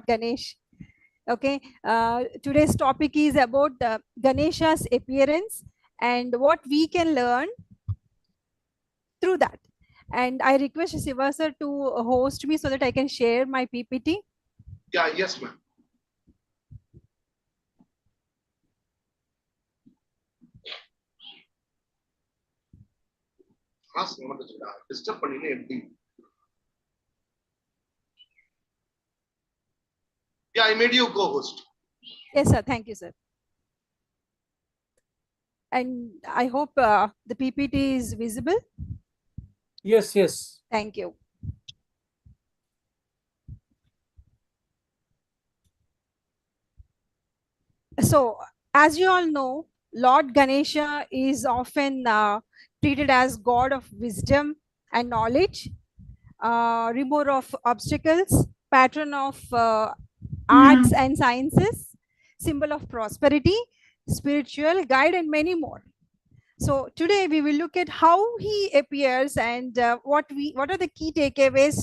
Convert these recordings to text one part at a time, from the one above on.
Ganesh. Okay, today's topic is about Ganesha's appearance and what we can learn through that. And I request Siva sir to host me so that I can share my PPT. Yeah, yes, ma'am. Disturb பண்ணீங்க எப்படி? Yeah, I made you co-host. Yes, sir. Thank you, sir. And I hope the PPT is visible. Yes, yes. Thank you. So, as you all know, Lord Ganesha is often treated as god of wisdom and knowledge, remover of obstacles, patron of arts and sciences, symbol of prosperity, spiritual guide, and many more. So today we will look at how he appears and what are the key takeaways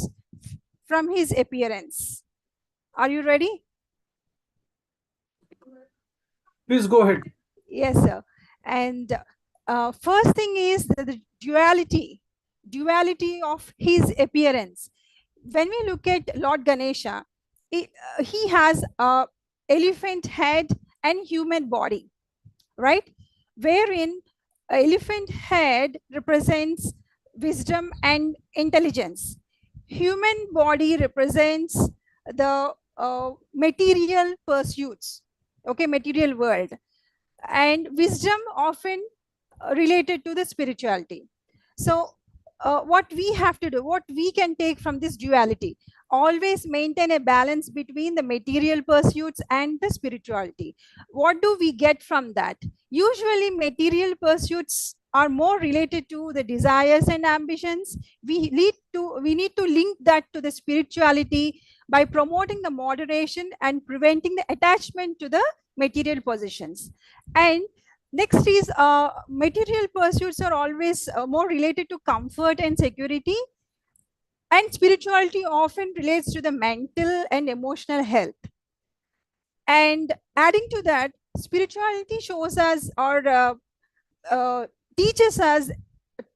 from his appearance. Are you ready? Please go ahead. Yes, sir. And first thing is the duality of his appearance. When we look at Lord Ganesha, he has a elephant head and human body, right? Wherein elephant head represents wisdom and intelligence. Human body represents the material pursuits, okay, material world, and wisdom often related to the spirituality. So what we have to do, what we can take from this duality, always maintain a balance between the material pursuits and the spirituality. What do we get from that? Usually material pursuits are more related to the desires and ambitions. We need to link that to the spirituality by promoting the moderation and preventing the attachment to the material possessions. And next is material pursuits are always more related to comfort and security, and spirituality often relates to the mental and emotional health. And adding to that, spirituality shows us or teaches us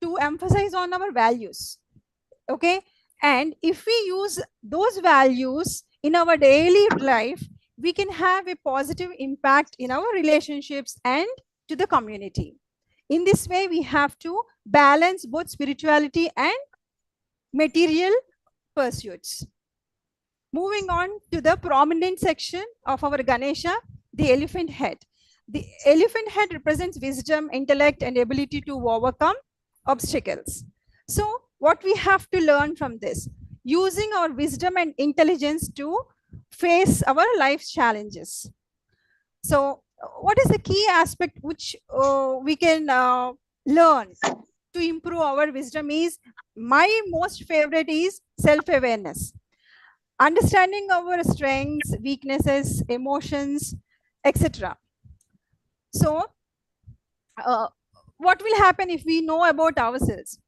to emphasize on our values, okay? And if we use those values in our daily life, we can have a positive impact in our relationships and to the community. In this way, we have to balance both spirituality and material pursuits. Moving on to the prominent section of our Ganesha, the elephant head. The elephant head represents wisdom, intellect, and ability to overcome obstacles. So what we have to learn from this, using our wisdom and intelligence to face our life's challenges. So what is the key aspect which we can learn to improve our wisdom is, my most favorite is self-awareness. Understanding our strengths, weaknesses, emotions, etc. So what will happen if we know about ourselves?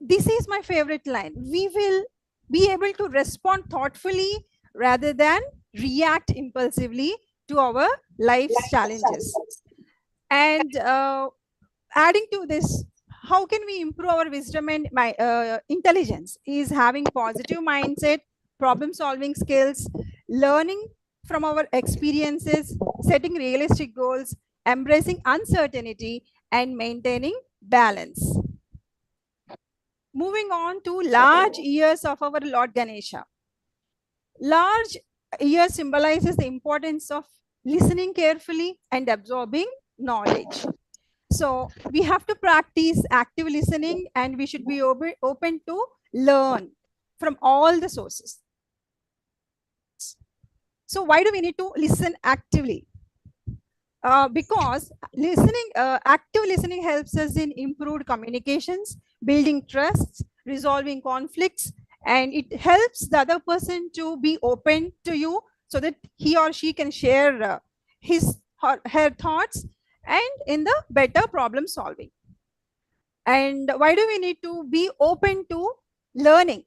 This is my favorite line. We will be able to respond thoughtfully rather than react impulsively to our life's challenges. And adding to this, how can we improve our wisdom and intelligence is having positive mindset, problem solving skills, learning from our experiences, setting realistic goals, embracing uncertainty, and maintaining balance. Moving on to large ears of our Lord Ganesha. Large ears symbolizes the importance of listening carefully and absorbing knowledge. So we have to practice active listening, and we should be open to learn from all the sources. So why do we need to listen actively? Because active listening helps us in improved communications, building trust, resolving conflicts, and it helps the other person to be open to you so that he or she can share her thoughts and in the better problem solving. And why do we need to be open to learning?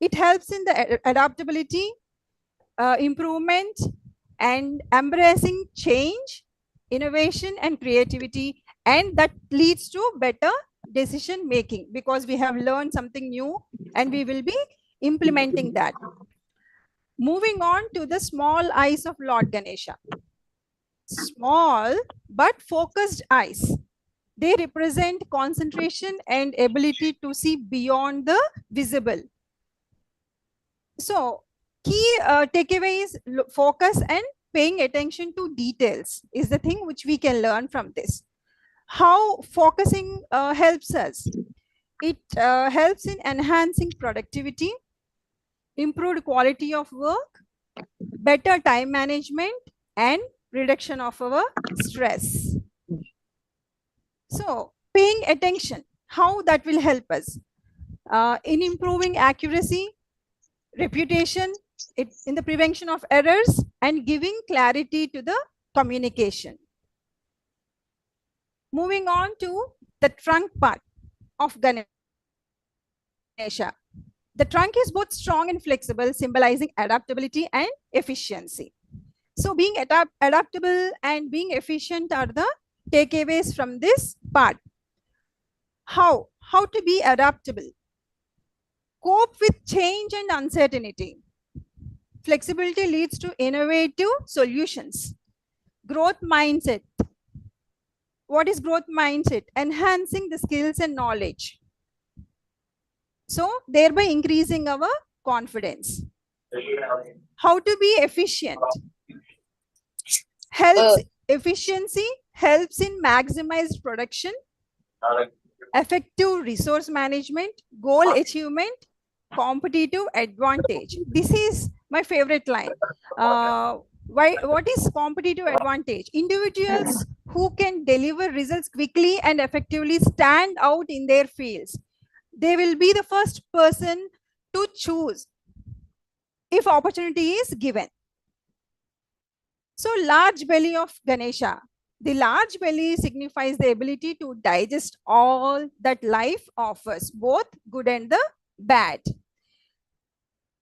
It helps in the adaptability, improvement, and embracing change, innovation, and creativity. And that leads to better decision making because we have learned something new and we will be implementing that. Moving on to the small eyes of Lord Ganesha. Small but focused eyes. They represent concentration and ability to see beyond the visible. So key takeaway is focus and paying attention to details is the thing which we can learn from this. How focusing helps us? It helps in enhancing productivity, improved quality of work, better time management, and reduction of our stress. So paying attention, how that will help us in improving accuracy, reputation, in the prevention of errors, and giving clarity to the communication. Moving on to the trunk part of Ganesha. The trunk is both strong and flexible, symbolizing adaptability and efficiency. So being adaptable and being efficient are the takeaways from this part. How to be adaptable? Cope with change and uncertainty. Flexibility leads to innovative solutions. Growth mindset. What is growth mindset? Enhancing the skills and knowledge. So thereby increasing our confidence. How to be efficient? Helps efficiency, helps in maximized production, effective resource management, goal achievement, competitive advantage. This is my favorite line. What is competitive advantage? Individuals who can deliver results quickly and effectively stand out in their fields. They will be the first person to choose if opportunity is given. So large belly of Ganesha. The large belly signifies the ability to digest all that life offers, both good and the bad.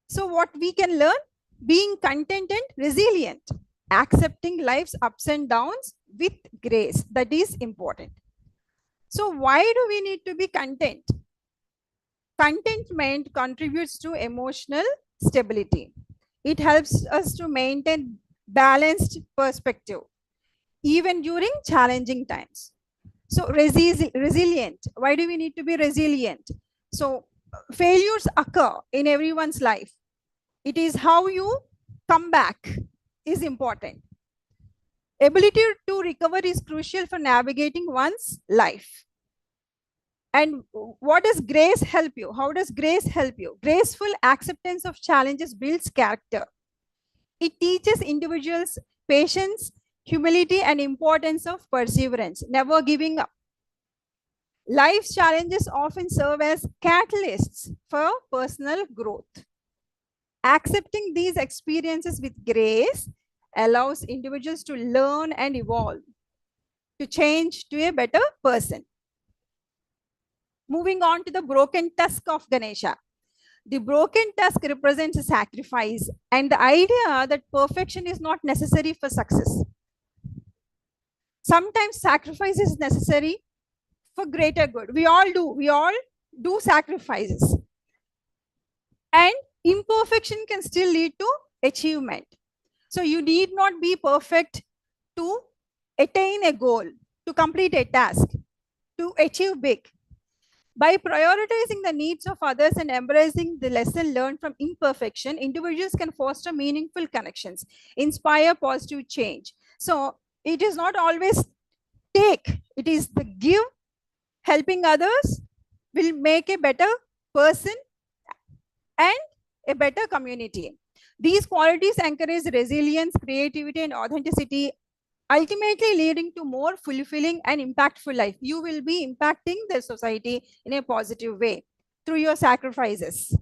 So what we can learn? Being content and resilient, accepting life's ups and downs with grace. That is important. So why do we need to be content? Contentment contributes to emotional stability. It helps us to maintain balanced perspective, even during challenging times. So resilient. Why do we need to be resilient? So failures occur in everyone's life. It is how you come back is important. Ability to recover is crucial for navigating one's life. And what does grace help you? How does grace help you? Graceful acceptance of challenges builds character. It teaches individuals patience, humility, and importance of perseverance, never giving up. Life's challenges often serve as catalysts for personal growth. Accepting these experiences with grace allows individuals to learn and evolve, to change to a better person. Moving on to the broken tusk of Ganesha. The broken tusk represents a sacrifice and the idea that perfection is not necessary for success. Sometimes sacrifice is necessary for greater good. We all do sacrifices. And imperfection can still lead to achievement. So you need not be perfect to attain a goal, to complete a task, to achieve big. By prioritizing the needs of others and embracing the lesson learned from imperfection, individuals can foster meaningful connections, inspire positive change. So it is not always take, it is the give. Helping others will make a better person and a better community. These qualities encourage resilience, creativity, and authenticity, ultimately leading to more fulfilling and impactful life. You will be impacting the society in a positive way through your sacrifices.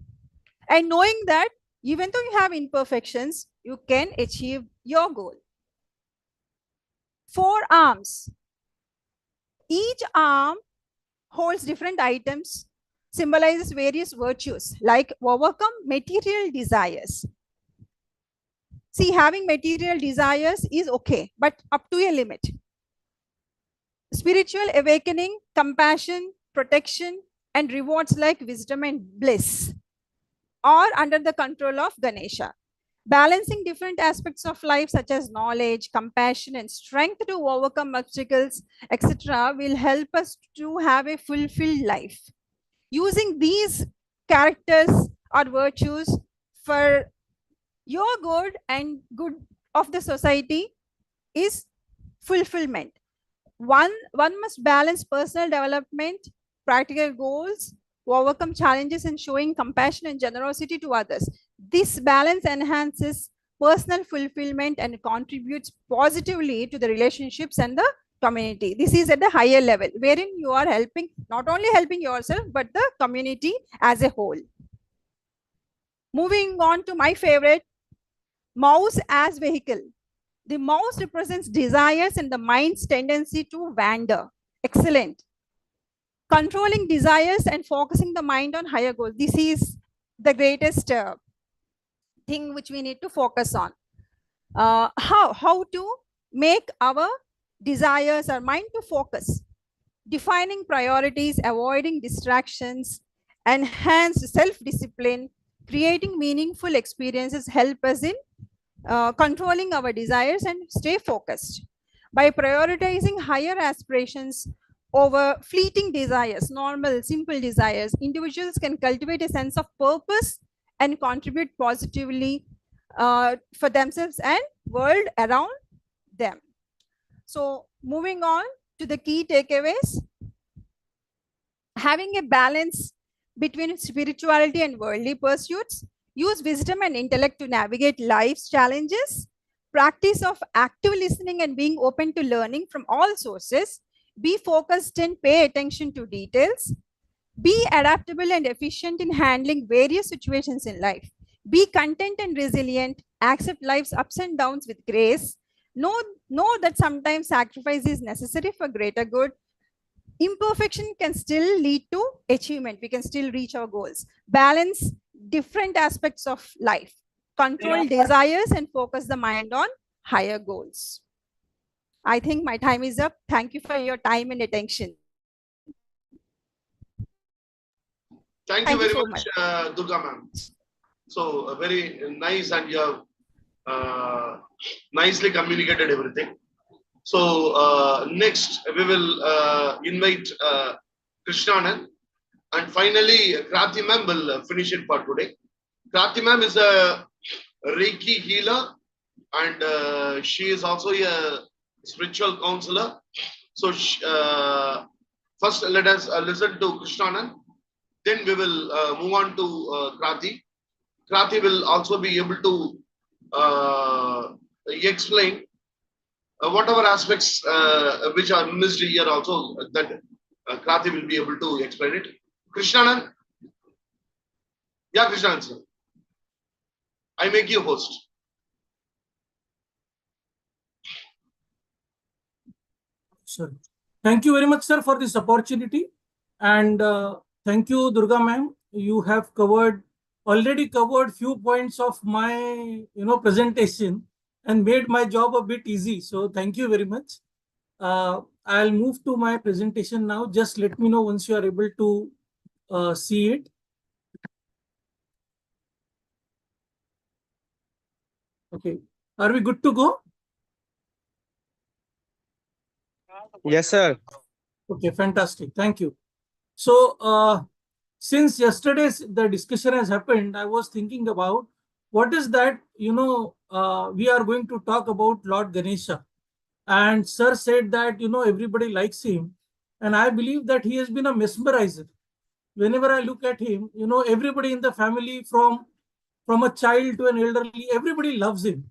And knowing that even though you have imperfections, you can achieve your goal. 4 arms. Each arm holds different items, symbolizes various virtues like overcome material desires. See, having material desires is okay, but up to a limit. Spiritual awakening, compassion, protection, and rewards like wisdom and bliss are under the control of Ganesha. Balancing different aspects of life, such as knowledge, compassion, and strength to overcome obstacles, etc., will help us to have a fulfilled life. Using these characters or virtues for your good and good of the society is fulfillment. One must balance personal development, practical goals, overcome challenges, and showing compassion and generosity to others. This balance enhances personal fulfillment and contributes positively to the relationships and the community. This is at the higher level, wherein you are helping, not only helping yourself, but the community as a whole. Moving on to my favorite, mouse as vehicle. The mouse represents desires and the mind's tendency to wander. Excellent. Controlling desires and focusing the mind on higher goals. This is the greatest thing which we need to focus on. How to make our desires, our mind to focus. Defining priorities, avoiding distractions, enhance self-discipline, creating meaningful experiences help us in controlling our desires and stay focused. By prioritizing higher aspirations over fleeting desires, normal, simple desires, individuals can cultivate a sense of purpose and contribute positively for themselves and world around them. So moving on to the key takeaways. Having a balance between spirituality and worldly pursuits, use wisdom and intellect to navigate life's challenges, practice of active listening and being open to learning from all sources, be focused and pay attention to details, be adaptable and efficient in handling various situations in life, be content and resilient, accept life's ups and downs with grace, know that sometimes sacrifice is necessary for greater good. Imperfection can still lead to achievement. We can still reach our goals. Balance different aspects of life. Control desires and focus the mind on higher goals. I think my time is up. Thank you for your time and attention. Thank you very much, Durga ma'am. So very nice, and you have nicely communicated everything. So next we will invite Krishnanand, and finally Krati ma'am will finish it for today. Krati ma'am is a Reiki healer, and she is also a spiritual counselor. So first let us listen to Krishnanand, then we will move on to Krati. Krati will also be able to explain whatever aspects which are missed here also, that Krati will be able to explain it. Krishnanand? Yeah, Krishnanand sir. I make you host. Sir, thank you very much, sir, for this opportunity. And thank you, Durga ma'am. You have already covered few points of my presentation and made my job a bit easy. So thank you very much. I'll move to my presentation now. Just let me know once you are able to see it. Okay. Are we good to go? Yes, sir. Okay, fantastic. Thank you. So, since yesterday's the discussion has happened, I was thinking about what is that, we are going to talk about Lord Ganesha. And sir said that, everybody likes him. And I believe that he has been a mesmerizer. Whenever I look at him, everybody in the family from a child to an elderly, everybody loves him.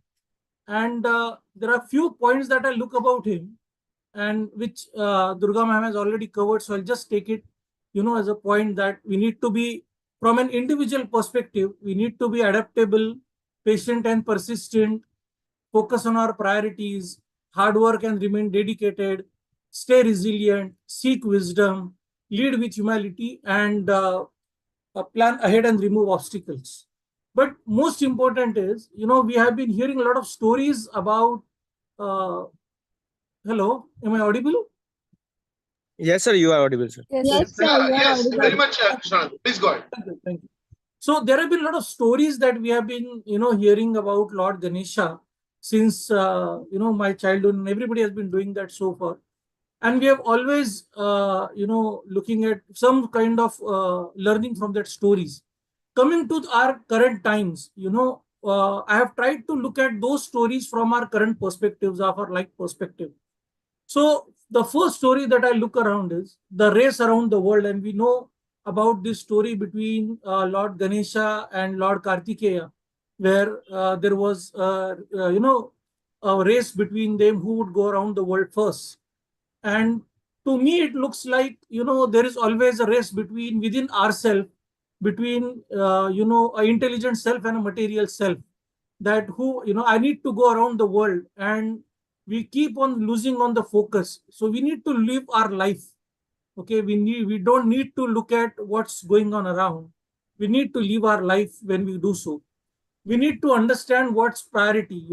And there are few points that I look about him, and which Durga ma'am has already covered. So I'll just take it, as a point that we need to be, from an individual perspective, we need to be adaptable, patient and persistent, focus on our priorities, hard work and remain dedicated, stay resilient, seek wisdom, lead with humility, and plan ahead and remove obstacles. But most important is, we have been hearing a lot of stories about. Hello, am I audible? Yes, sir. You are audible, sir. Yes, Yes, yes. sir, Yeah, you are yes, audible. very much, Krishnanand. Please go ahead. Thank you. Thank you. So there have been a lot of stories that we have been, hearing about Lord Ganesha since, my childhood, and everybody has been doing that so far. And we have always, looking at some kind of learning from that stories. Coming to our current times, I have tried to look at those stories from our current perspectives, of our life perspective. So the first story that I look around is the race around the world, and we know about this story between Lord Ganesha and Lord Kartikeya, where there was, a race between them who would go around the world first. And to me, it looks like, there is always a race between within ourselves, between, a intelligent self and a material self. That who, I need to go around the world, and we keep on losing on the focus. So we need to live our life. Okay, we don't need to look at what's going on around. We need to live our life when we do so. We need to understand what's priority,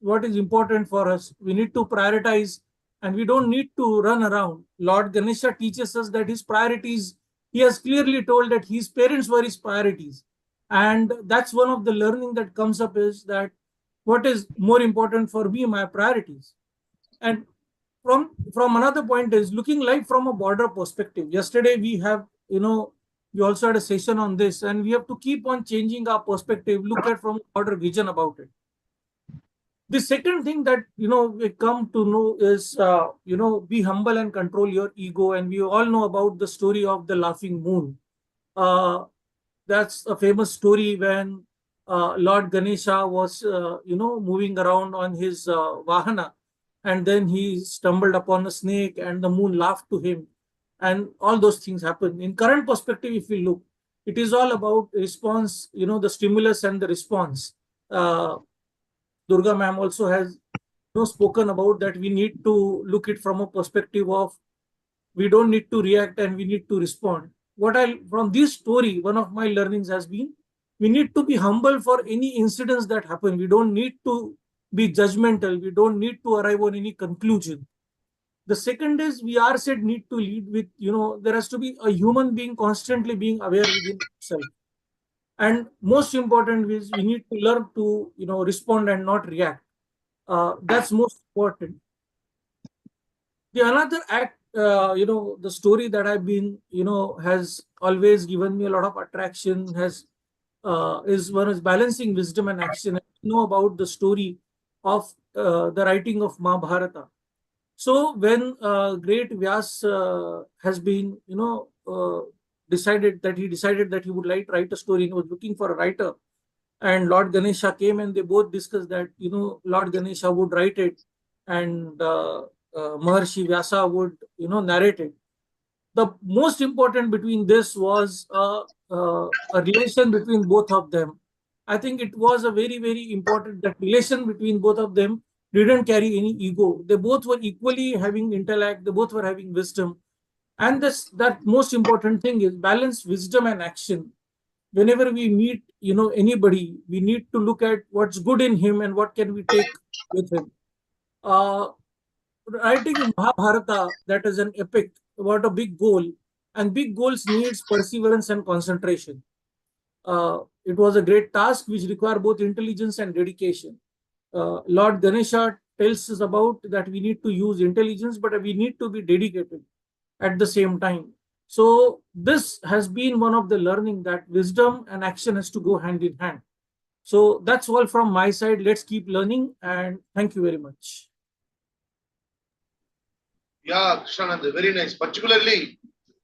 what is important for us. We need to prioritize, and we don't need to run around. Lord Ganesha teaches us that his priorities, he has clearly told that his parents were his priorities. And that's one of the learning that comes up, is that what is more important for me, my priorities. And from another point is looking like from a border perspective. Yesterday we have, we also had a session on this, and we have to keep on changing our perspective, look at from broader vision about it. The second thing that, we come to know is, be humble and control your ego. And we all know about the story of the laughing moon. uh, that's a famous story when Lord Ganesha was, moving around on his Vahana, and then he stumbled upon a snake, and the moon laughed to him, and all those things happen. In current perspective, if we look, it is all about response, the stimulus and the response. Uh, Durga ma'am also has, spoken about that we need to look it from a perspective of we don't need to react and we need to respond. What I from this story, one of my learnings has been we need to be humble for any incidents that happen. We don't need to be judgmental. We don't need to arrive on any conclusion. The second is we are said need to lead with, there has to be a human being constantly being aware within itself. And most important is we need to learn to, respond and not react. That's most important. The another act, the story that I've been, has always given me a lot of attraction, has is one is balancing wisdom and action. I know about the story of the writing of Mahabharata. So when great Vyas has been, decided that he would like to write a story, he was looking for a writer, and Lord Ganesha came, and they both discussed that, Lord Ganesha would write it, and Maharshi Vyasa would, narrate it. The most important between this was a relation between both of them. I think it was a very, very important that relation between both of them didn't carry any ego. They both were equally having intellect. They both were having wisdom. And this that most important thing is balance wisdom and action. Whenever we meet, anybody, we need to look at what's good in him and what can we take with him. Uh, Writing Mahabharata, that is an epic about a big goal, and big goals needs perseverance and concentration. It was a great task which required both intelligence and dedication. Lord Ganesha tells us about that we need to use intelligence, but we need to be dedicated at the same time. So this has been one of the learning that wisdom and action has to go hand in hand. So that's all from my side. Let's keep learning, and thank you very much. Yeah, Krishnanand, very nice. Particularly,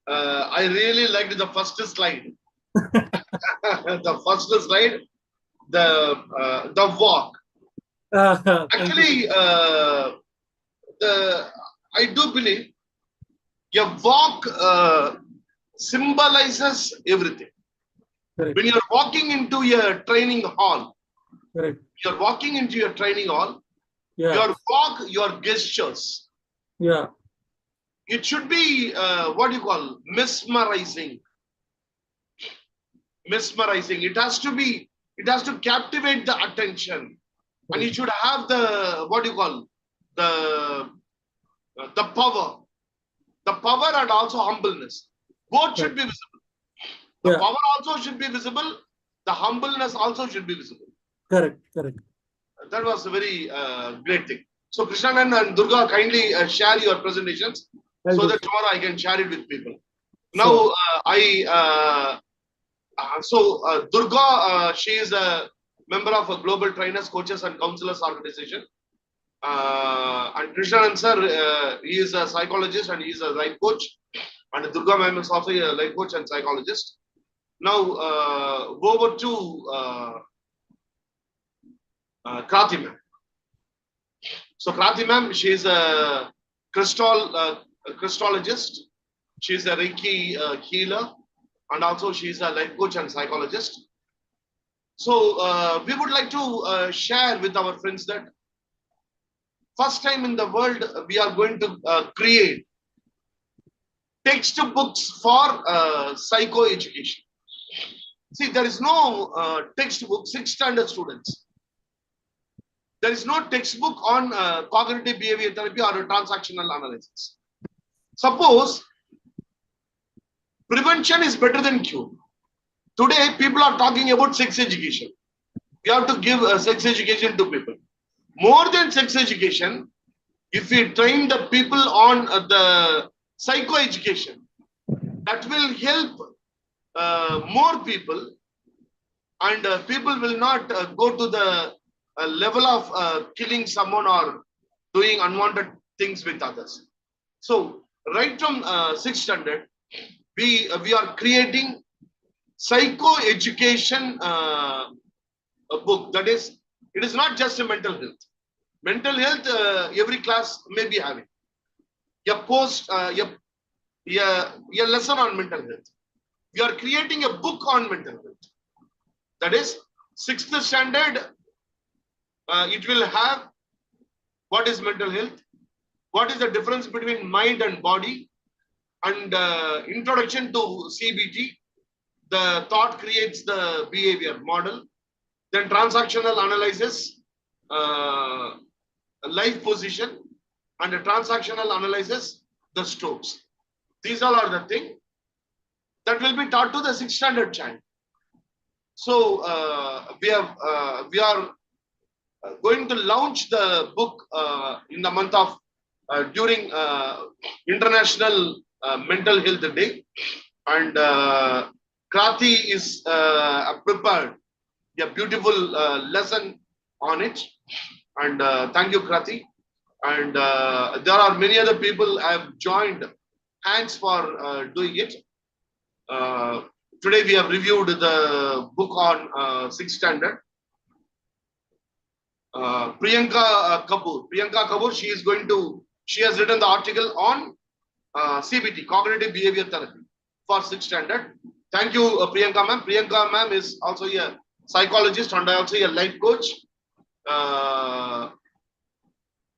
I really liked the first slide. The first slide, the walk. Thank you. Actually, the I do believe a walk symbolizes everything. Correct. When you're walking into a training hall, Correct. you're walking into your training hall, Yeah. your walk, your gestures, Yeah. it should be what you call mesmerizing. mesmerizing. It has to captivate the attention, and it should have the, what do you call, the power and also humbleness. Both should be visible. The Yeah. power also should be visible. The humbleness also should be visible. Correct. Correct. That was a very great thing. So Krishnanand and Durga, kindly share your presentations so that tomorrow I can share it with people. Now Durga, she is a member of a global trainers, coaches, and counselors organization. And Krishnanand sir, he is a psychologist and he is a life coach. And Durga ma'am is also a life coach and psychologist. Now go over to Krati ma'am. So Krati ma'am, she is a Christologist. She is a Reiki healer, and also she is a life coach and psychologist. So we would like to share with our friends that first time in the world we are going to create textbooks for psycho education. See, there is no textbook, 6th standard students. There is no textbook on cognitive behavior therapy or transactional analysis. Suppose prevention is better than cure. Today, people are talking about sex education. We have to give sex education to people. More than sex education, if we train the people on the psycho education, that will help more people, and people will not go to the level of killing someone or doing unwanted things with others. So, right from 6th standard, we are creating psycho education a book. That is, it is not just a mental health. Mental health, every class may be having a lesson on mental health. We are creating a book on mental health. That is, 6th standard, it will have what is mental health, what is the difference between mind and body, and introduction to CBT, the thought creates the behavior model, then transactional analysis, life position, and the transactional analysis, the strokes. These all are the things that will be taught to the 6th standard child. So we are going to launch the book in the month of during International Mental Health Day, and Krati is prepared a beautiful lesson on it, and thank you, Krati. And there are many other people have joined hands for doing it. Today we have reviewed the book on 6th standard. Priyanka Kapoor, she has written the article on CBT, cognitive behavior therapy, for 6th standard. Thank you, Priyanka ma'am. Priyanka ma'am is also a psychologist and also a life coach.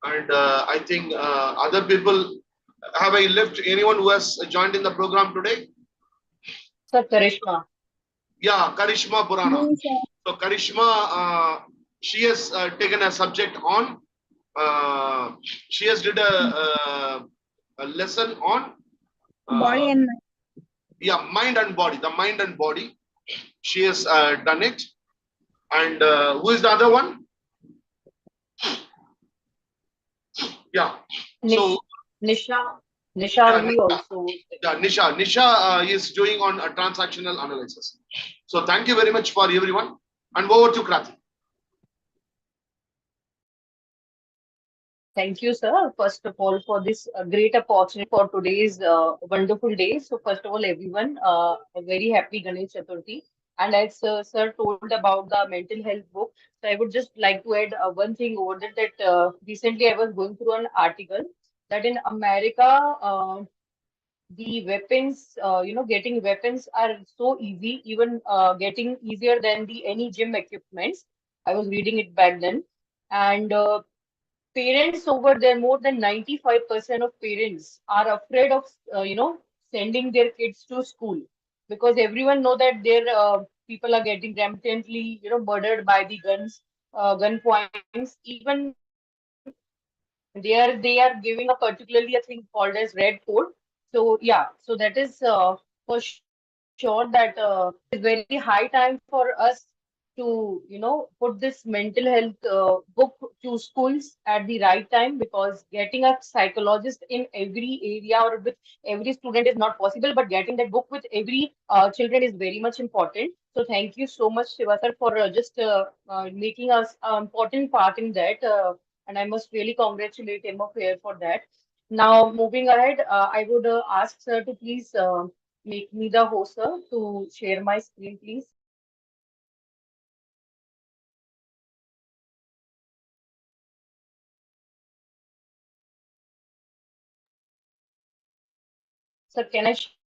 And I think other people, have I left anyone who has joined in the program today? Sir, Karishma. Yeah, Karishma Purana. So Karishma, she has taken a subject on, she has did a lesson on Body and mind. yeah, mind and body, the mind and body. She has done it. And who is the other one? Yeah. So Nisha yeah, we also. yeah, Nisha is doing on a transactional analysis. So thank you very much for everyone. And over to Krati. Thank you, sir, first of all, for this great opportunity for today's wonderful day. So, first of all, everyone, a very happy Ganesh Chaturthi. And as sir told about the mental health book, so I would just like to add one thing over there, that recently I was going through an article that in America, the weapons, getting weapons are so easy, even getting easier than the any gym equipments. I was reading it back then. And parents over there, more than 95% of parents are afraid of sending their kids to school, because everyone know that their people are getting rampantly, murdered by the gun points. Even they are giving a particularly a thing called as red code. So yeah, so that is for sure that it is very high time for us to put this mental health book to schools at the right time, because getting a psychologist in every area or with every student is not possible, but getting that book with every children is very much important. So thank you so much, Shiva sir, for just making us an important part in that, and I must really congratulate him of here for that. Now, moving ahead, I would ask sir to please make me the host, sir, to share my screen, please. Sir, can I share my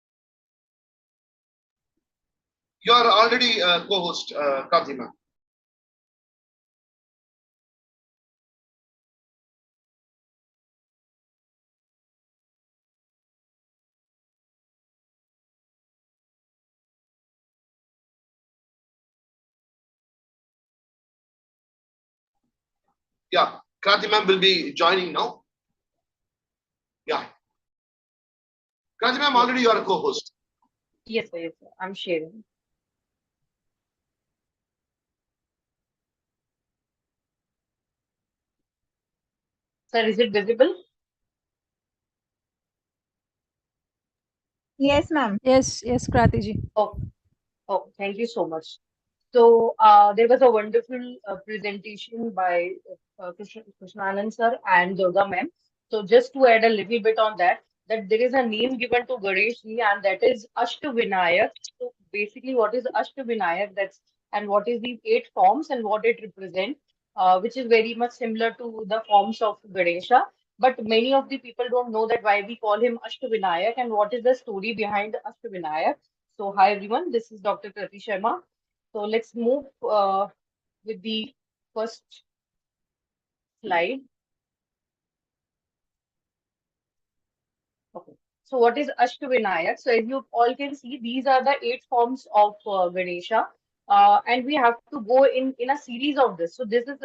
screen? You are already co-host, Krati ma'am. Yeah, Krati ma'am will be joining now. Yeah, Krati ma'am, Yes, already you are a co-host. yes, sir. I'm sharing. Sir, is it visible? Yes, ma'am. Yes, Kratiji. Oh, oh, thank you so much. So there was a wonderful presentation by Krishnanand sir and Durga ma'am. So just to add a little bit on that, that there is a name given to Ganesh ji, and that is Ashtavinayak. So basically, what is Ashtavinayak? That's and what is these eight forms and what it represents, which is very much similar to the forms of Ganesha. But many of the people don't know that why we call him Ashtavinayak and what is the story behind Ashtavinayak. So hi everyone, this is Dr. Krati Sharma. So let's move with the first slide. Okay. So what is Ashtavinayak? So as you all can see, these are the eight forms of Ganesha. And we have to go in a series of this. So this is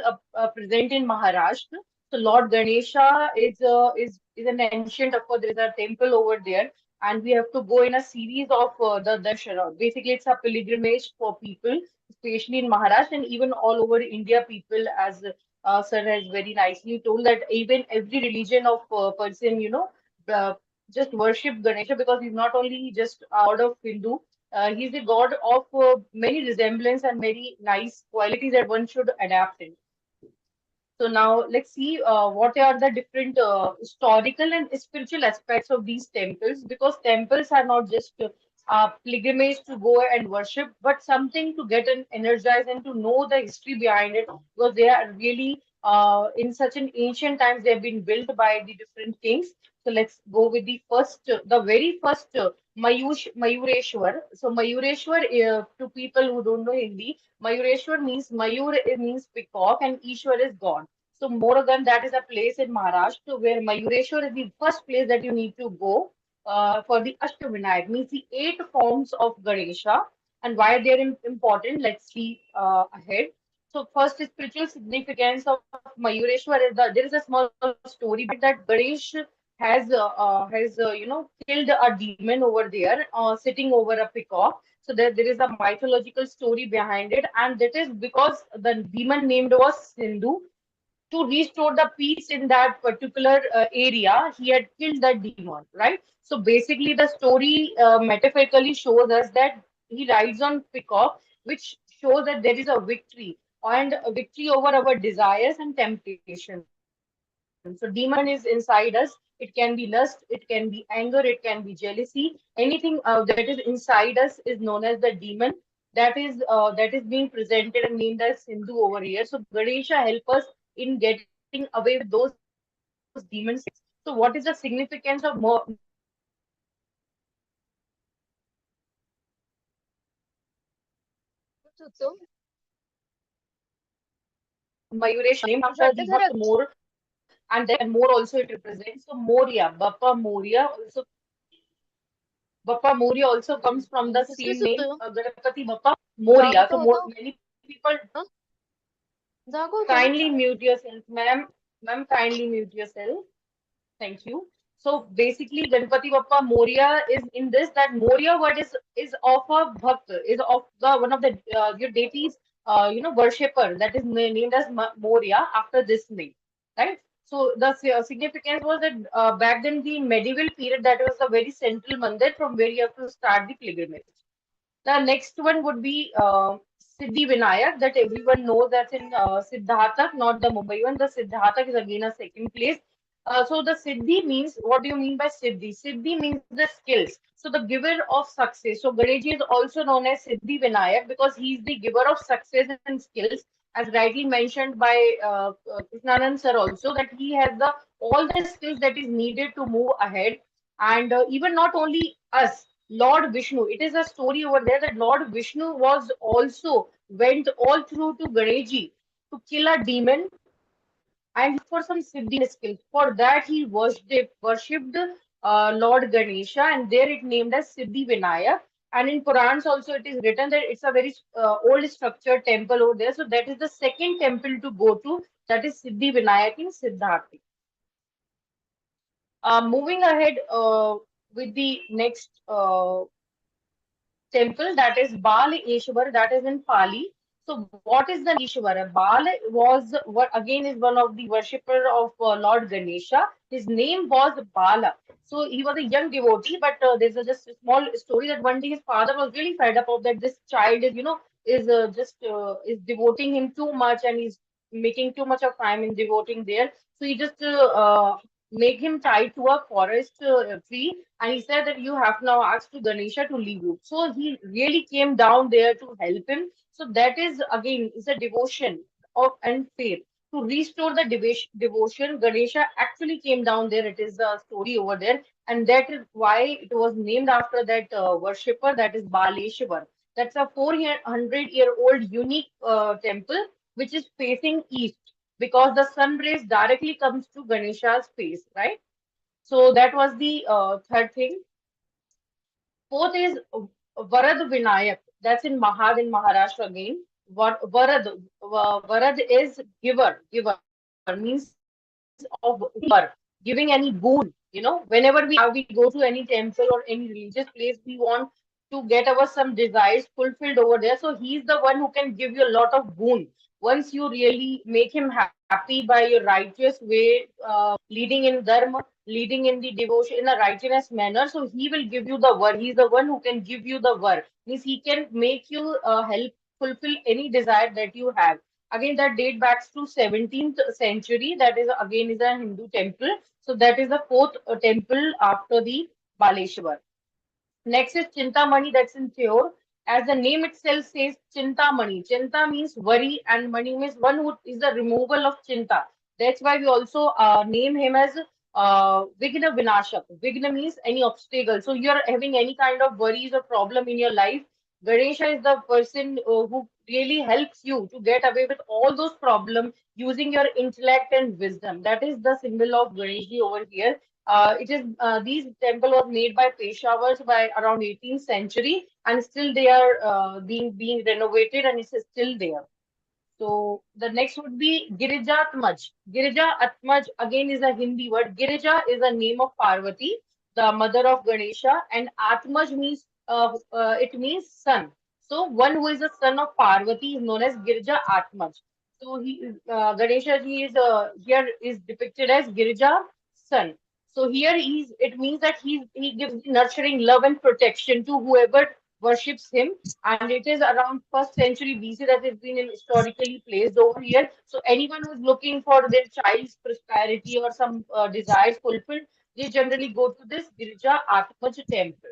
present in Maharashtra. So Lord Ganesha is an ancient, of course, there is a temple over there. And we have to go in a series of the Dashara. Basically, it's a pilgrimage for people, especially in Maharashtra and even all over India, people, as Sir has very nicely told, that even every religion of person, uh, just worship Ganesha, because he's not only just a god of Hindu, he's a god of many resemblance and many nice qualities that one should adapt in. So now let's see what are the different historical and spiritual aspects of these temples, because temples are not just pilgrimage to go and worship, but something to get an energized and to know the history behind it, because they are really in such an ancient times they have been built by the different kings. So let's go with the first, the very first Mayureshwar. So Mayureshwar, to people who don't know Hindi, Mayureshwar means Mayur, it means peacock, and Ishwar is God. So Moragan, that is a place in Maharashtra where Mayureshwar is the first place that you need to go for the Ashtavinayak, means the eight forms of Ganesha, and why they are important. Let's see ahead. So first, the spiritual significance of Mayureshwar is that there is a small story behind it, that Ganesh has killed a demon over there, sitting over a peacock. So there is a mythological story behind it, and that is because the demon named was Sindhu. To restore the peace in that particular area, he had killed that demon, right? So basically, the story metaphorically shows us that he rides on peacock, which shows that there is a victory and a victory over our desires and temptation. So demon is inside us. It can be lust, it can be anger, it can be jealousy. Anything that is inside us is known as the demon. That is being presented and named as Hindu over here. So Ganesha help us in getting away with those demon spirits. So what is the significance of Mayureshwar? सुचव Mayureshwar name रद्द after the करत Bhakt More, and then more also it represents. So Moria, Bappa Moria also. Bappa Moria also comes from the किसमें same सुनते name, हो? Ganapati Bappa Moria. जागो So तो more, बताओ. many people जागो तो. kindly mute yourself, ma'am. Ma'am, kindly mute yourself. Thank you. So basically, Ganpati Bappa Moria is in this that Moria word is of a bhakt, is of the one of the your deities, worshipper that is named as Moria after this name, right? So the significance was that back then the medieval period that was a very central mandir from where you have to start the pilgrimage. The next one would be Siddhi Vinayak that everyone knows that's in Siddharthak, not the Mumbai one. The Siddharthak is again a second place. So the Siddhi means, what do you mean by Siddhi? Siddhi means the skills. So the giver of success. So Ganesh is also known as Siddhi Vinayak because he is the giver of success and skills, as rightly mentioned by Krishnanand sir also, that he has the all the skills that is needed to move ahead. And even not only us, Lord Vishnu. It is a story over there that Lord Vishnu was also went all through to Ganeshi to kill a demon and for some Siddhi skills. For that, he worshipped Lord Ganesha, and there it named as Siddhi Vinayak. And in Purans also, it is written that it's a very old structured temple over there. So that is the second temple to go to. That is Siddhi Vinayak in Siddharthi. Moving ahead with the next temple that is Bal Isar that is in Pali. So what is the Ishvara? Bal was what again is one of the worshipper of Lord Ganesha. His name was Bala. So he was a young devotee, but there's just a small story that one day his father was really fed up of that this child is is devoting him too much and he's making too much of time in devoting there. So he just make him tied to a forest tree and he said that you have now asked to Ganesha to leave you. So he really came down there to help him. So that is again is a devotion of and faith. To restore the devotion, Ganesha actually came down there. It is a story over there, and that is why it was named after that worshipper. That is Baleshwar. That's a 400-year-old unique temple which is facing east because the sun rays directly comes to Ganesha's face, right? So that was the third thing. Fourth is Vadvinayak. That's in Mahad in Maharashtra again. What Varad is giver means of giver, giving any boon. Whenever we go to any temple or any religious place, we want to get our some desires fulfilled over there. So he's the one who can give you a lot of boon. Once you really make him happy by your righteous way, leading in dharma, leading in the devotion in a righteous manner. So he will give you the word. He's the one who can give you the word. Means he can make you help fulfill any desire that you have. Again, that date back to 17th century. That is again is a Hindu temple. So that is the fourth temple after the Baleshwar. Next is Chintamani, that's in Theor. As the name itself says, Chintamani. Chinta means worry, and Mani means one who is the removal of Chinta. That's why we also name him as Vigna Vinashak. Vigna means any obstacle. So you're having any kind of worries or problem in your life. Ganesha is the person who really helps you to get away with all those problems using your intellect and wisdom. That is the symbol of Ganesh over here. It is these temple was made by Peshawars by around 18th century, and still they are being renovated, and it's still there. So the next would be Girja Atmaj. Girja Atmaj again is a Hindi word. Girja is a name of Parvati, the mother of Ganesha, and Atmaj means it means son. So one who is the son of Parvati is known as Girja Atmaj. So Ganesha he is here is depicted as Girja son. So here it means that he gives nurturing love and protection to whoever worships him, and it is around first century BC that has been historically placed over here. So anyone who is looking for their child's prosperity or some desires fulfilled, they generally go to this Girja Atmaj temple.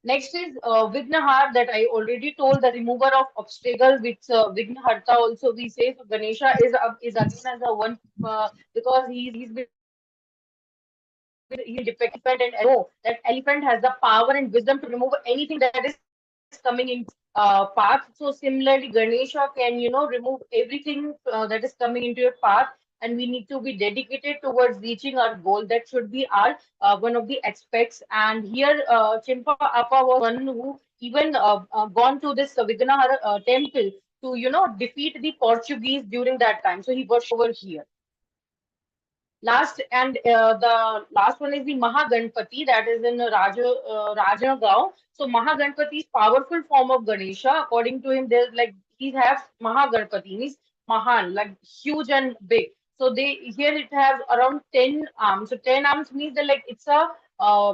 Next is Vignahar that I already told, the remover of obstacle, which Vignaharta also we say. So Ganesha is again as a one because he's been depicted with elephant, and know that elephant has the power and wisdom to remove anything that is coming in path. So similarly, Ganesha can remove everything that is coming into your path. and we need to be dedicated towards reaching our goal. That should be our one of the aspects. And here, Chimpa Appa was one who even gone to this Vignahara temple to, defeat the Portuguese during that time. So he was over here. The last one is the Mahaganpati, that is in Rajanagaon. So Mahaganpati is powerful form of Ganesha. According to him, there's like he has Mahaganpati means Mahan, like huge and big. So they here it has around 10 arms. So 10 arms means that like it's a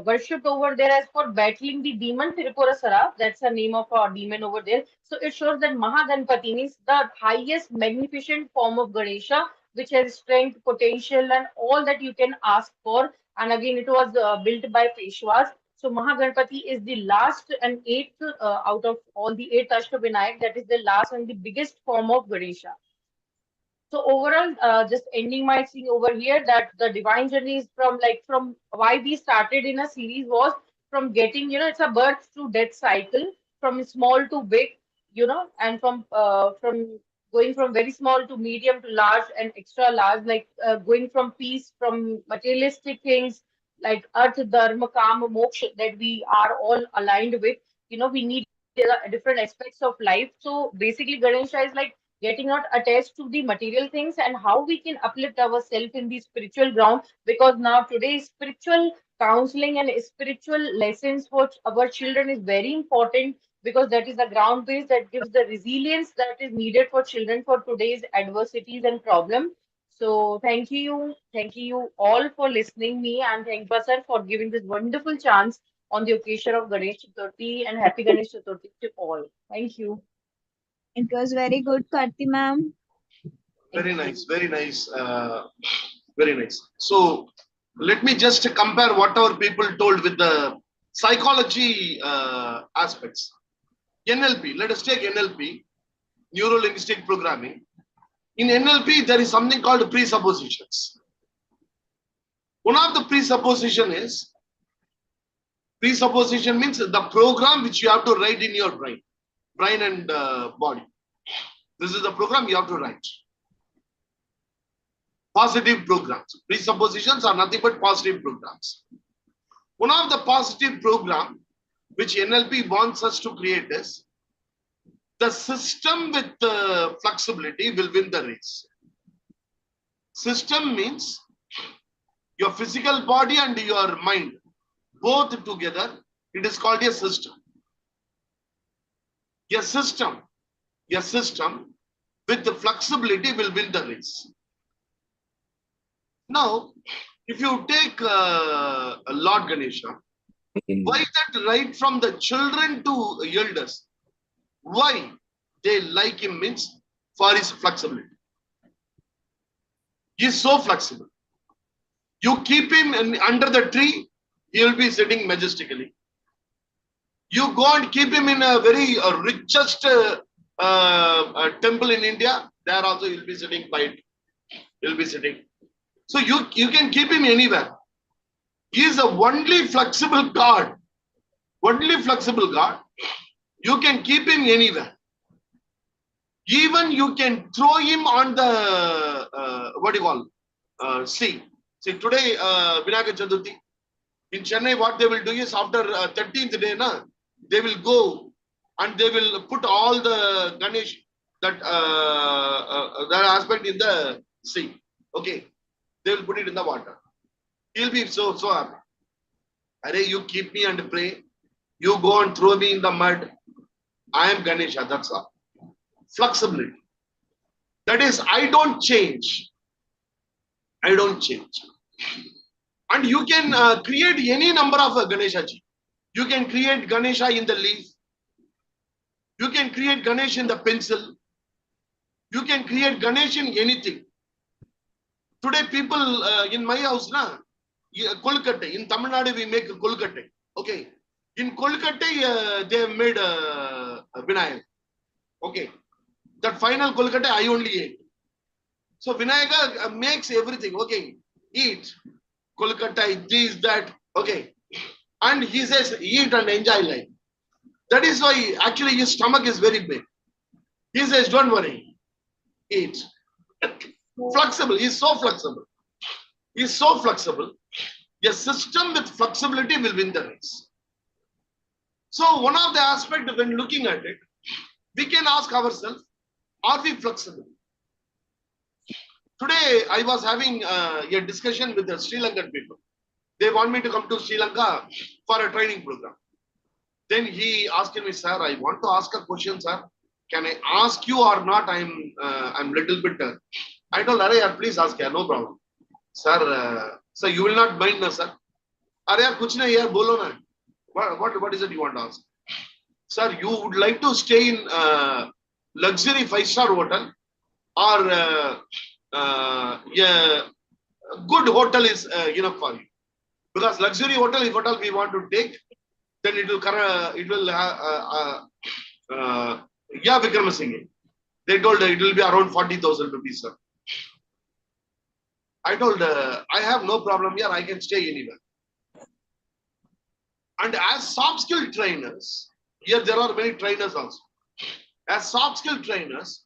worshipped over there as for battling the demon Tripurasara. That's the name of a demon over there. So it shows that Mahaganpati means the highest magnificent form of Ganesha, which has strength, potential, and all that you can ask for. And again, it was built by Peshwas. So Mahaganpati is the last and eighth out of all the eight Ashtabhinayak. That is the last and the biggest form of Ganesha. So overall, just ending my thing over here, that the divine journey is from why we started in a series was from getting, it's a birth to death cycle, from small to big, and from going from very small to medium to large and extra large, like going from peace, from materialistic things like earth, dharma, kama, moksha that we are all aligned with. We need different aspects of life. So basically, Ganesha is like getting not attached to the material things and how we can uplift ourselves in the spiritual ground, because now today spiritual counseling and spiritual lessons for our children is very important, because that is the ground base that gives the resilience that is needed for children for today's adversities and problem. So thank you all for listening me, and thank you sir for giving this wonderful chance on the occasion of Ganesh Chaturthi, and happy Ganesh Chaturthi to all. Thank you. It was very good, Karti ma'am. Very nice, very nice, very nice. So let me just compare what our people told with the psychology aspects. NLP, let us take NLP, neuro-linguistic programming. In NLP, there is something called presuppositions. One of the presupposition means the program which you have to write in your brain and body. This is the program you have to write. Positive programs. Presuppositions are nothing but positive programs. One of the positive program which NLP wants us to create is the system with flexibility will win the race. System means your physical body and your mind, both together, it is called a system. A system with the flexibility will win the race. Now, if you take Lord Ganesha, why that right from the children to elders? Why they like him means for his flexibility. He is so flexible. You keep him under the tree, he will be sitting majestically. You go and keep him in a very richest temple in India, there also he will be sitting quiet. He will be sitting. So you can keep him anywhere. He is the only flexible God. Only flexible God. You can keep him anywhere. Even you can throw him on the sea. See, today, Vinayaga-The, in Chennai, what they will do is after 13th day, they will go and they will put all the Ganesh, that aspect in the sea. Okay. They will put it in the water. He'll be so happy. Arey, you keep me and pray. You go and throw me in the mud. I am Ganesha, that's all. Flexibility. That is, I don't change. I don't change. And you can create any number of Ganesha ji. You can create Ganesha in the leaf. You can create Ganesha in the pencil. You can create Ganesha in anything. Today, people in my house, Kolkata, in Tamil Nadu, we make Kolkata. Okay. In Kolkata, they have made Vinayaga. Okay. That final Kolkata, I only ate. So Vinayaga makes everything. Okay. Eat. Kolkata, this, that. Okay. And he says, eat and enjoy life. That is why actually his stomach is very big. He says, don't worry. Eat. Flexible. He's so flexible. He's so flexible. A system with flexibility will win the race. So one of the aspects when looking at it, we can ask ourselves, are we flexible? Today, I was having a discussion with the Sri Lankan people. They want me to come to Sri Lanka for a training program. Then he asked me, sir, I want to ask a question, sir. Can I ask you or not? I'm little bit. I told, Arey, please ask, no problem. Sir, sir, you will not mind, no, sir. Arey, kuch nahi yaar, bolo na. What is it you want to ask? Sir, you would like to stay in luxury 5-star hotel or yeah, good hotel is enough for you. Because luxury hotel, if hotel we want to take, then it will yeah, Vikram Singh. They told it will be around 40,000 rupees, sir. I told I have no problem here. I can stay anywhere. And as soft skill trainers, here there are many trainers also. As soft skill trainers,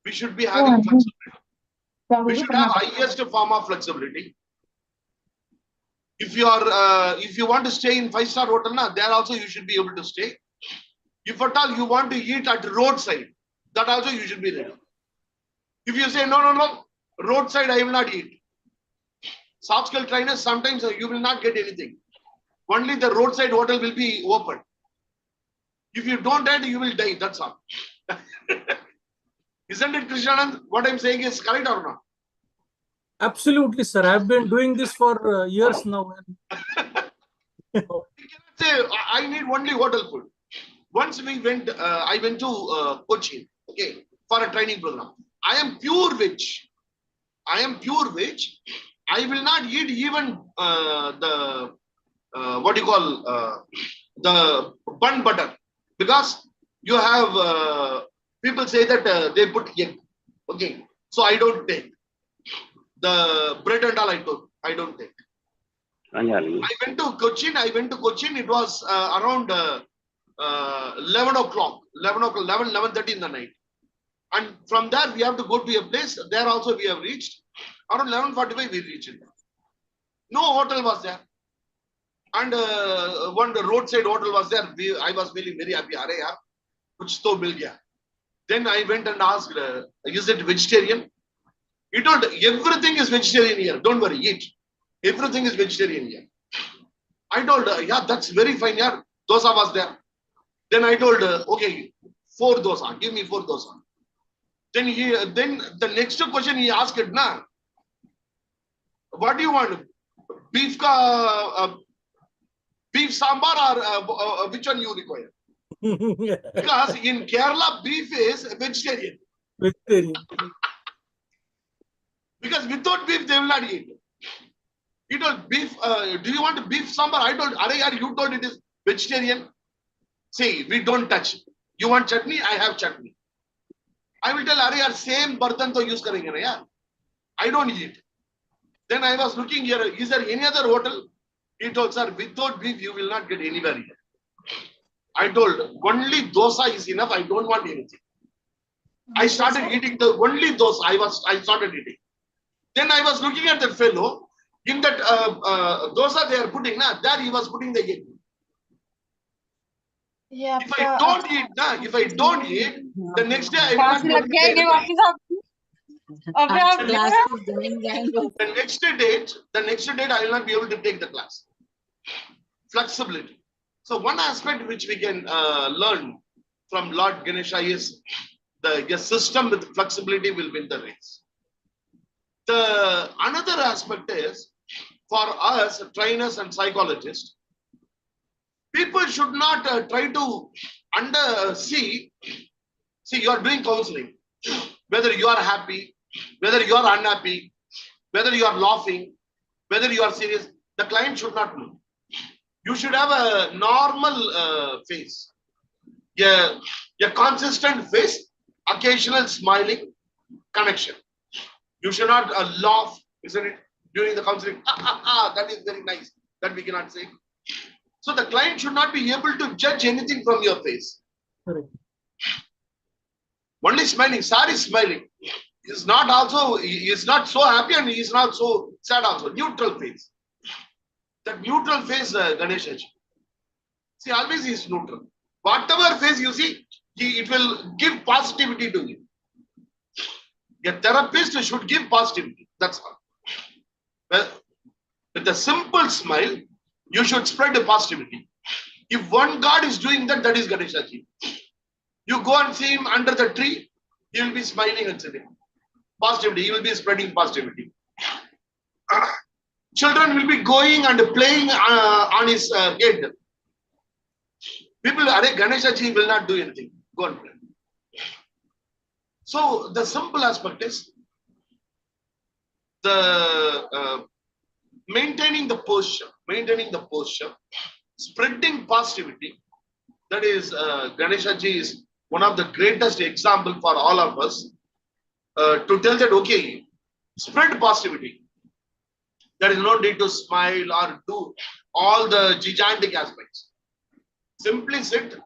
we should be having flexibility. We should have highest form of flexibility. If you want to stay in 5-star hotel, there also you should be able to stay. If at all you want to eat at roadside, that also you should be ready. If you say no, roadside I will not eat. Soft skill trainers, sometimes you will not get anything. Only the roadside hotel will be open. If you don't eat, you will die. That's all. Isn't it, Krishnanand? What I'm saying is correct or not? Absolutely, sir. I've been doing this for years now. You cannot say, I need only hotel food. Once we went, I went to Kochi, okay, for a training program. I am pure veg. I am pure veg. I will not eat even the what do you call the bun butter, because you have people say that they put egg. Okay, so I don't take the bread and all. I don't take. I went to Cochin. It was around 11 o'clock, 11:30 in the night. And from there, we have to go to a place. There also we have reached. Around 11:45, we reached. No hotel was there. And one roadside hotel was there. I was feeling very happy. Arey yaar, kuch to mil gaya. Then I went and asked, is it vegetarian? He told, everything is vegetarian here. Don't worry, eat. Everything is vegetarian here. I told, yeah, that's very fine. Yeah, dosa was there. Then I told, okay, 4 dosa. Give me 4 dosa. Then the next question he asked, na, what do you want? Beef sambar or which one you require? Because in Kerala, beef is vegetarian. Vegetarian. Because without beef, they will not eat. He told, beef, do you want beef sambar? I told, Arey, you told it is vegetarian. See, we don't touch. You want chutney? I have chutney. I will tell, Arey, same burden to use karenge na yaar. I don't eat. Then I was looking here, is there any other hotel? He told, sir, without beef, you will not get anywhere here. I told, only dosa is enough. I don't want anything. I started eating the only dosa. I started eating. Then I was looking at the fellow. In that dosa they are putting, there he was putting the egg. Yeah, if I don't eat, the next day I will not be able to take the next date I will not be able to take the class. Flexibility. So one aspect which we can learn from Lord Ganesha is the system with flexibility will win the race. The another aspect is, for us trainers and psychologists, people should not try to see you are doing counseling, whether you are happy, whether you are unhappy, whether you are laughing, whether you are serious. The client should not know. You should have a normal face, a consistent face, occasional smiling, connection. You should not laugh, isn't it, during the counseling? That is very nice. That we cannot say. So the client should not be able to judge anything from your face. Correct. Only smiling. Sir is smiling. He's not also, he is not so happy and he is not so sad also. Neutral phase. That neutral phase, Ganesha ji. See, always he is neutral. Whatever phase you see, it will give positivity to you. A therapist should give positivity. That's all. Well, with a simple smile, you should spread the positivity. If one God is doing that, that is Ganesha ji. You go and see him under the tree, he will be smiling and sitting. Positivity, he will be spreading positivity. Children will be going and playing on his head. People, Ganesha ji will not do anything. Go and play. So the simple aspect is the maintaining the posture, spreading positivity. That is, Ganesha ji is one of the greatest example for all of us to tell that, okay, spread positivity. There is no need to smile or do all the gigantic aspects. Simply sit,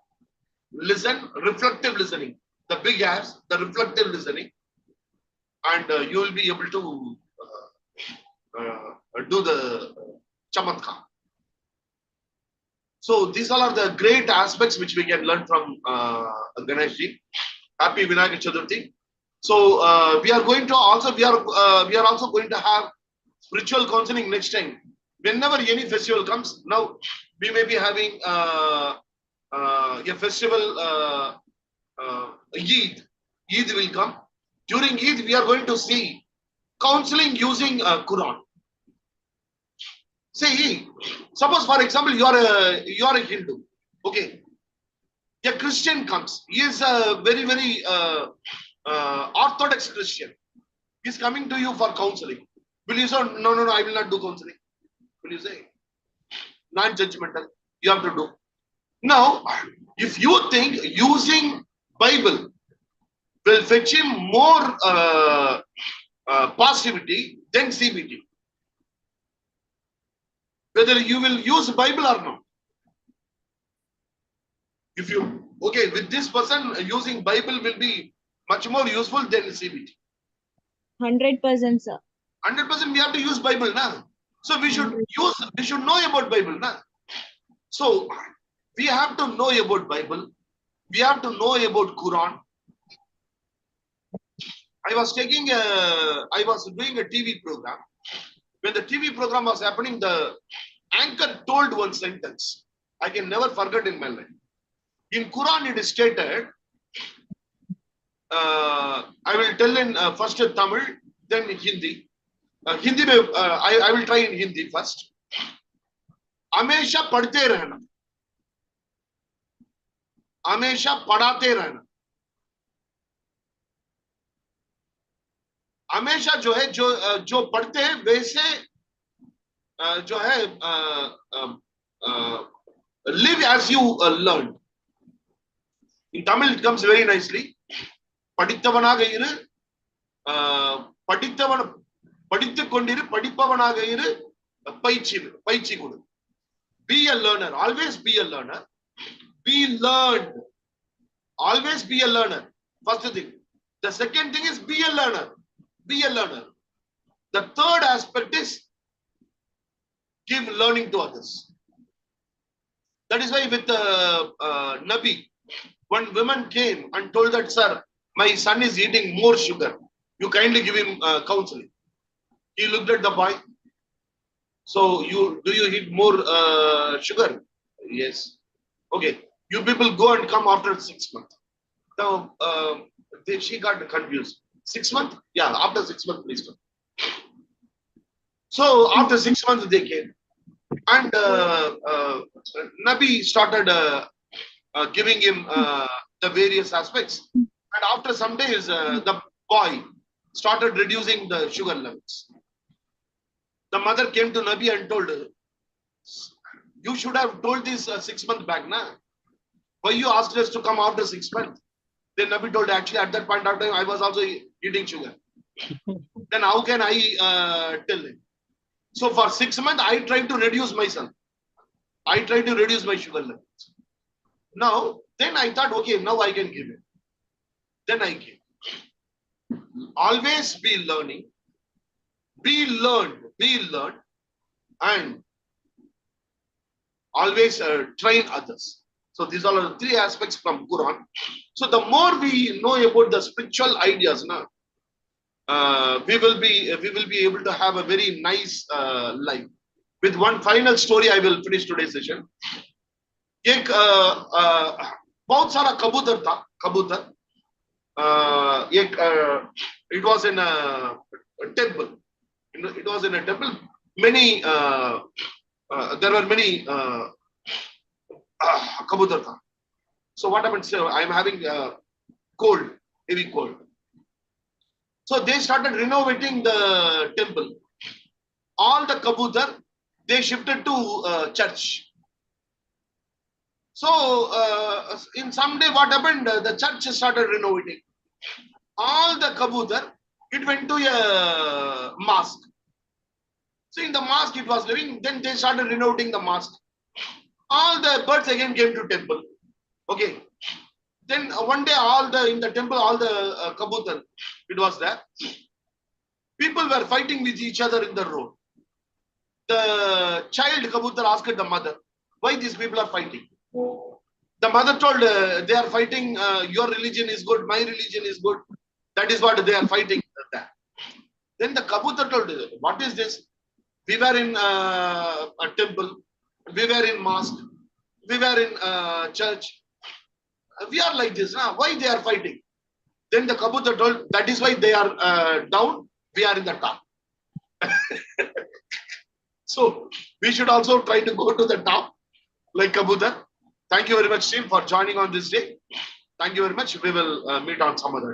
listen, reflective listening. The big apps, the reflective listening, and you will be able to do the chamatkar. So these all are the great aspects which we can learn from Ganesh ji. Happy Vinayaga Chaturthi. So we are also going to have spiritual counseling next time. Whenever any festival comes, now we may be having a festival. Eid. Eid will come. During Eid, we are going to see counseling using Quran. See, suppose for example, you are a Hindu. Okay. A Christian comes. He is a very, very orthodox Christian. He is coming to you for counseling. Will you say, no, I will not do counseling? Will you say? Non-judgmental. You have to do. Now, if you think using Bible will fetch him more positivity than CBT, whether you will use Bible or not. If you, okay, with this person using Bible will be much more useful than CBT. 100%, sir. 100% we have to use Bible now. So we should know about Bible now. So we have to know about Bible. We have to know about Quran. I was doing a TV program. When the TV program was happening, the anchor told one sentence. I can never forget in my life. In Quran, it is stated, I will tell in first Tamil, then Hindi. Hindi, I will try in Hindi first. हमेशा पढ़ते रहना, हमेशा पढ़ाते रहना. हमेशा जो है जो पढ़ते हैं वैसे जो है live as you learn. In Tamil it comes very nicely. படித்தவனாக இரு, படித்துக் கொண்டிரு, படிப்பவனாக இரு, பயிற்சி கொடு. Be a learner. Always be a learner. Be learned. Always be a learner. First thing. The second thing is be a learner. Be a learner. The third aspect is give learning to others. That is why with Nabi, one woman came and told that, sir, my son is eating more sugar. You kindly give him counseling. He looked at the boy. So do you eat more sugar? Yes. Okay. You people go and come after 6 months. Now she got confused. 6 months? Yeah, after 6 months, please come. So after 6 months they came, and Nabi started giving him the various aspects. And after some days, the boy started reducing the sugar levels. The mother came to Nabi and told her, you should have told this 6 months back, na? Why you asked us to come after 6 months? Then Nabi told, actually at that point of time, I was also eating sugar. Then how can I tell him? So for 6 months, I tried to reduce myself. I tried to reduce my sugar levels. Now, then I thought, okay, now I can give it. Then I gave. always be learning, be learned, and always train others. So these are the three aspects from Quran. So the more we know about the spiritual ideas, we will be able to have a very nice life. With one final story, I will finish today's session. एक बहुत सारा कबूतर था, कबूतर एक it was in a temple. It was in a temple. Many there were many कबूतर था. So what happened? So I am having cold, heavy cold. So they started renovating the temple. All the kabutar, they shifted to church. So in some day, what happened? The church started renovating. All the kabutar, it went to a mosque. So in the mosque, it was living. Then they started renovating the mosque. All the birds again came to temple. Okay. Then one day, in the temple, all the kabutar, it was there. People were fighting with each other in the road. The child kabutar asked the mother, why these people are fighting? The mother told, they are fighting, your religion is good, my religion is good. That is what they are fighting. Then the kabutar told, what is this? We were in a temple, we were in mosque, we were in church. We are like this. Why they are fighting? Then the kabutar told, that is why they are down, we are in the top. So we should also try to go to the top like kabutar. Thank you very much, team, for joining on this day. Thank you very much. We will meet on some other